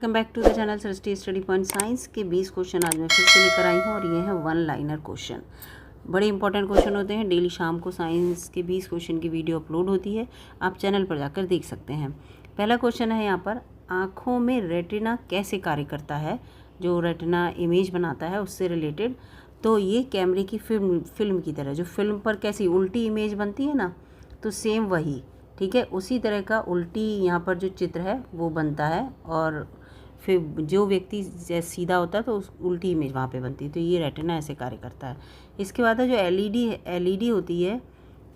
Welcome back to the channel Saraswati study point. Science के 20 question आज मैं फिर से लेकर आई हूँ और ये है वन लाइनर क्वेश्चन। बड़े इंपॉर्टेंट क्वेश्चन होते हैं। डेली शाम को साइंस के 20 क्वेश्चन की वीडियो अपलोड होती है, आप चैनल पर जाकर देख सकते हैं। पहला क्वेश्चन है यहाँ पर, आँखों में रेटिना कैसे कार्य करता है, जो रेटिना इमेज बनाता है उससे रिलेटेड। तो ये कैमरे की फिल्म की तरह, जो फिल्म पर कैसी उल्टी इमेज बनती है ना, तो सेम वही, ठीक है, उसी तरह का उल्टी यहाँ पर जो चित्र है वो बनता है। और फिर जो व्यक्ति सीधा होता है तो उस उल्टी इमेज वहाँ पे बनती है। तो ये रेटिना ऐसे कार्य करता है। इसके बाद है जो एलईडी होती है,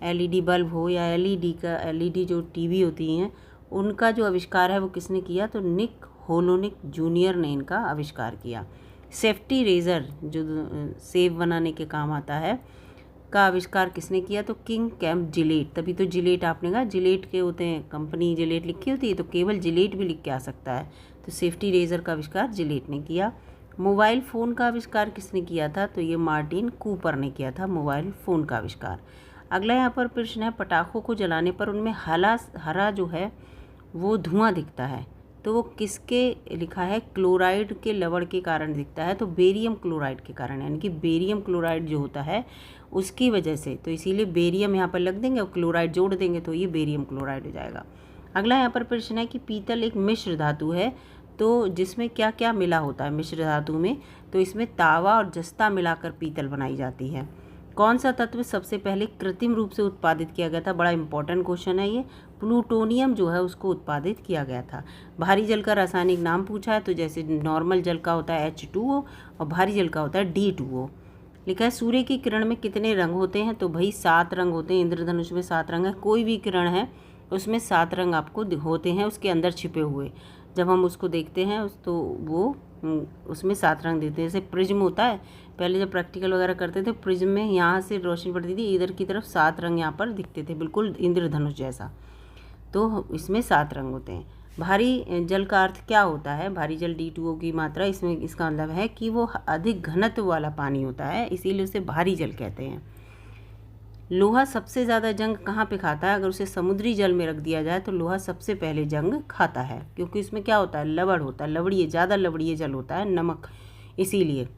एलईडी बल्ब हो या एलईडी जो टीवी होती हैं, उनका जो आविष्कार है वो किसने किया, तो निक होलोनिक जूनियर ने इनका आविष्कार किया। सेफ्टी रेज़र जो सेव बनाने के काम आता है का आविष्कार किसने किया, तो किंग कैम्प जिलेट। तभी तो जिलेट आपने कहा, जिलेट के होते हैं, कंपनी जिलेट लिखी होती है तो केवल जिलेट भी लिख के आ सकता है। तो सेफ्टी रेज़र का आविष्कार जिलेट ने किया। मोबाइल फ़ोन का आविष्कार किसने किया था, तो ये मार्टिन कूपर ने किया था मोबाइल फ़ोन का आविष्कार। अगला यहाँ पर प्रश्न है, पटाखों को जलाने पर उनमें हरा जो है वो धुआं दिखता है, तो वो किसके लिखा है, क्लोराइड के लवण के कारण दिखता है। तो बेरियम क्लोराइड के कारण, यानी कि बेरियम क्लोराइड जो होता है उसकी वजह से, तो इसीलिए बेरियम यहाँ पर लग देंगे और क्लोराइड जोड़ देंगे तो ये बेरियम क्लोराइड हो जाएगा। अगला यहाँ पर प्रश्न है कि पीतल एक मिश्र धातु है, तो जिसमें क्या क्या मिला होता है मिश्र धातु में, तो इसमें तावा और जस्ता मिलाकर पीतल बनाई जाती है। कौन सा तत्व सबसे पहले कृत्रिम रूप से उत्पादित किया गया था, बड़ा इंपॉर्टेंट क्वेश्चन है ये। प्लूटोनियम जो है उसको उत्पादित किया गया था। भारी जल का रासायनिक नाम पूछा है, तो जैसे नॉर्मल जल का होता है H2O और भारी जल का होता है D2O। लिखा है सूर्य की किरण में कितने रंग होते हैं, तो भाई 7 रंग होते हैं। इंद्रधनुष में 7 रंग है, कोई भी किरण है उसमें 7 रंग आपको होते हैं उसके अंदर छिपे हुए। जब हम उसको देखते हैं तो वो उसमें 7 रंग देते हैं। जैसे प्रिज्म होता है, पहले जब प्रैक्टिकल वगैरह करते थे प्रिज्म में यहाँ से रोशनी पड़ती थी, इधर की तरफ 7 रंग यहाँ पर दिखते थे, बिल्कुल इंद्रधनुष जैसा। तो इसमें 7 रंग होते हैं। भारी जल का अर्थ क्या होता है, भारी जल D2O की मात्रा, इसमें इसका मतलब है कि वो अधिक घनत्व वाला पानी होता है, इसीलिए उसे भारी जल कहते हैं। लोहा सबसे ज़्यादा जंग कहाँ पे खाता है, अगर उसे समुद्री जल में रख दिया जाए तो लोहा सबसे पहले जंग खाता है, क्योंकि इसमें क्या होता है, लवण होता है, लवणीय, ज़्यादा लवणीय जल होता है, नमक, इसीलिए।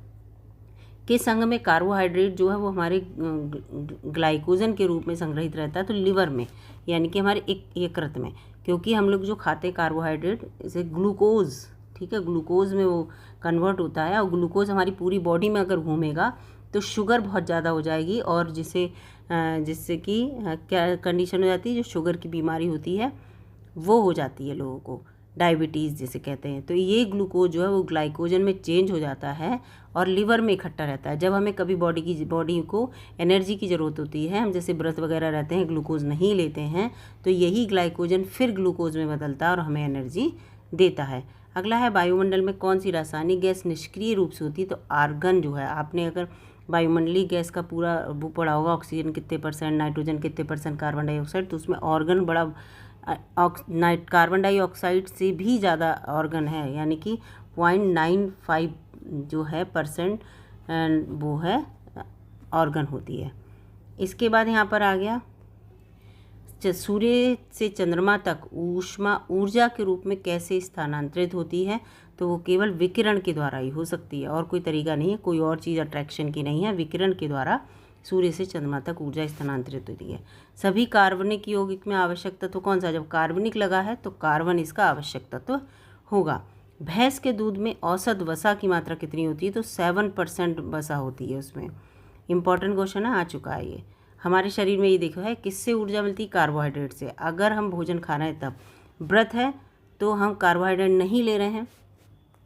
के संग में कार्बोहाइड्रेट जो है वो हमारे ग्लाइकोजन के रूप में संग्रहित रहता है, तो लिवर में, यानी कि हमारे यकृत में, क्योंकि हम लोग जो खाते हैं कार्बोहाइड्रेट, जैसे ग्लूकोज, ठीक है, ग्लूकोज में वो कन्वर्ट होता है, और ग्लूकोज हमारी पूरी बॉडी में अगर घूमेगा तो शुगर बहुत ज़्यादा हो जाएगी, और जिससे कि क्या कंडीशन हो जाती है, जो शुगर की बीमारी होती है वो हो जाती है लोगों को, डायबिटीज़ जिसे कहते हैं। तो ये ग्लूकोज जो है वो ग्लाइकोजन में चेंज हो जाता है और लिवर में इकट्ठा रहता है। जब हमें कभी बॉडी को एनर्जी की ज़रूरत होती है, हम जैसे व्रत वगैरह रहते हैं, ग्लूकोज नहीं लेते हैं, तो यही ग्लाइकोजन फिर ग्लूकोज में बदलता है और हमें एनर्जी देता है। अगला है, वायुमंडल में कौन सी रासायनिक गैस निष्क्रिय रूप से होती है, तो आर्गन जो है, आपने अगर वायुमंडलीय गैस का पूरा वो पढ़ा होगा, ऑक्सीजन कितने %, नाइट्रोजन कितने %, कार्बन डाइऑक्साइड, तो उसमें ऑर्गन बड़ा कार्बन डाइऑक्साइड से भी ज़्यादा ऑर्गन है, यानी कि 0.95 जो है % वो है ऑर्गन होती है। इसके बाद यहाँ पर आ गया, सूर्य से चंद्रमा तक ऊष्मा ऊर्जा के रूप में कैसे स्थानांतरित होती है, तो वो केवल विकिरण के द्वारा ही हो सकती है, और कोई तरीका नहीं है, कोई और चीज़ अट्रैक्शन की नहीं है, विकिरण के द्वारा सूर्य से चंद्रमा तक ऊर्जा स्थानांतरित होती है। सभी कार्बनिक यौगिक में आवश्यक तत्व कौन सा, जब कार्बनिक लगा है तो कार्बन इसका आवश्यक तत्व होगा। भैंस के दूध में औसत वसा की मात्रा कितनी होती है, तो 7% वसा होती है उसमें। इंपॉर्टेंट क्वेश्चन आ चुका है ये। हमारे शरीर में ये देखो है, किससे ऊर्जा मिलती है, कार्बोहाइड्रेट से। अगर हम भोजन खा रहे हैं तब, व्रत है तो हम कार्बोहाइड्रेट नहीं ले रहे हैं,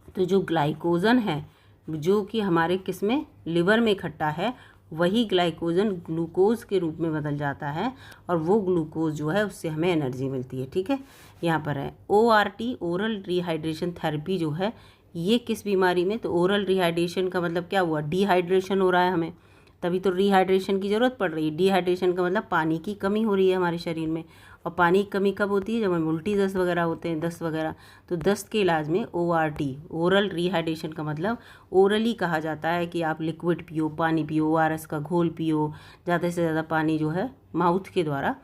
तो जो ग्लाइकोजन है जो कि हमारे किस में, लिवर में इकट्ठा है, वही ग्लाइकोजन ग्लूकोज के रूप में बदल जाता है, और वो ग्लूकोज जो है उससे हमें एनर्जी मिलती है, ठीक है। यहाँ पर है ORT, ओरल रिहाइड्रेशन थेरेपी जो है, ये किस बीमारी में, तो ओरल रिहाइड्रेशन का मतलब क्या हुआ, डिहाइड्रेशन हो रहा है हमें, तभी तो रिहाइड्रेशन की ज़रूरत पड़ रही है। डिहाइड्रेशन का मतलब पानी की कमी हो रही है हमारे शरीर में, और पानी की कमी कब होती है, जब हमें उल्टी दस्त वगैरह होते हैं, दस्त वगैरह, तो दस्त के इलाज में ORT, ओरल रिहाइड्रेशन का मतलब ओरली कहा जाता है कि आप लिक्विड पियो, पानी पियो, ORS का घोल पियो, ज़्यादा से ज़्यादा पानी जो है माउथ के द्वारा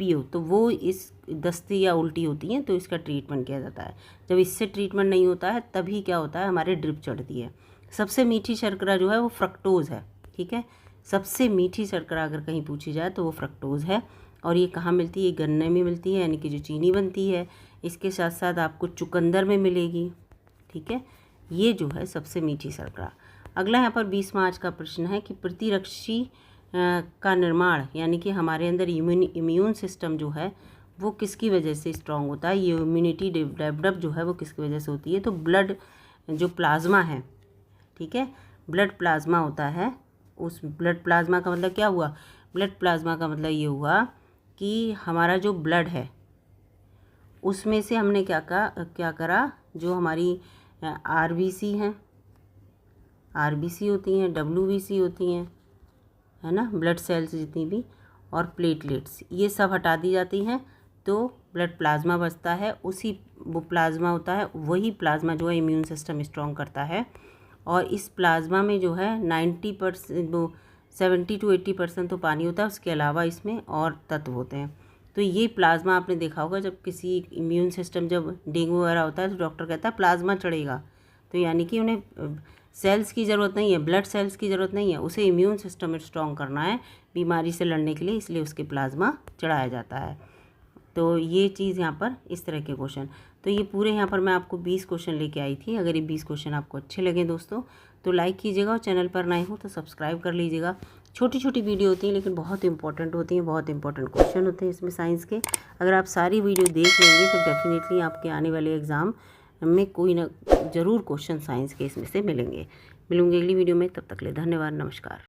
ड्रिपी हो तो वो इस दस्ती या उल्टी होती हैं, तो इसका ट्रीटमेंट किया जाता है। जब इससे ट्रीटमेंट नहीं होता है तभी क्या होता है, हमारे ड्रिप चढ़ती है। सबसे मीठी शर्करा जो है वो फ्रक्टोज़ है, ठीक है। सबसे मीठी शर्करा अगर कहीं पूछी जाए तो वो फ्रक्टोज़ है। और ये कहाँ मिलती है, गन्ने में मिलती है, यानी कि जो चीनी बनती है। इसके साथ साथ आपको चुकंदर में मिलेगी, ठीक है। ये जो है सबसे मीठी शर्करा। अगला यहाँ पर 20वां आज का प्रश्न है कि प्रतिरक्षी का निर्माण, यानी कि हमारे अंदर इम्यून सिस्टम जो है वो किसकी वजह से स्ट्रांग होता है, ये इम्यूनिटी डेवलप जो है वो किसकी वजह से होती है। तो ब्लड जो प्लाज्मा है, ठीक है, ब्लड प्लाज्मा होता है। उस ब्लड प्लाज्मा का मतलब क्या हुआ, ब्लड प्लाज्मा का मतलब ये हुआ कि हमारा जो ब्लड है उसमें से हमने क्या करा, जो हमारी आरबीसी हैं, आरबीसी होती हैं, डब्ल्यूबीसी होती हैं, है ना, ब्लड सेल्स जितनी भी, और प्लेटलेट्स, ये सब हटा दी जाती हैं तो ब्लड प्लाज्मा बचता है। उसी वो प्लाज्मा होता है, वही प्लाज्मा जो है इम्यून सिस्टम स्ट्रॉन्ग करता है। और इस प्लाज्मा में जो है 90% वो 70 to 80% तो पानी होता है, उसके अलावा इसमें और तत्व होते हैं। तो ये प्लाज्मा आपने देखा होगा, जब किसी इम्यून सिस्टम जब डेंगू वगैरह होता है तो डॉक्टर कहता है प्लाज्मा चढ़ेगा, तो यानी कि उन्हें सेल्स की ज़रूरत नहीं है, ब्लड सेल्स की ज़रूरत नहीं है, उसे इम्यून सिस्टम स्ट्रॉन्ग करना है बीमारी से लड़ने के लिए, इसलिए उसके प्लाज्मा चढ़ाया जाता है। तो ये चीज़ यहाँ पर इस तरह के क्वेश्चन, तो ये पूरे यहाँ पर मैं आपको 20 क्वेश्चन लेके आई थी। अगर ये 20 क्वेश्चन आपको अच्छे लगे दोस्तों तो लाइक कीजिएगा, और चैनल पर नए हो तो सब्सक्राइब कर लीजिएगा। छोटी छोटी वीडियो होती हैं लेकिन बहुत इंपॉर्टेंट होती हैं, बहुत इंपॉर्टेंट क्वेश्चन होते हैं इसमें साइंस के। अगर आप सारी वीडियो देख लेंगे तो डेफिनेटली आपके आने वाले एग्ज़ाम में कोई ना ज़रूर क्वेश्चन साइंस के इसमें से मिलेंगे। मिलूंगी अगली वीडियो में, तब तक के लिए धन्यवाद, नमस्कार।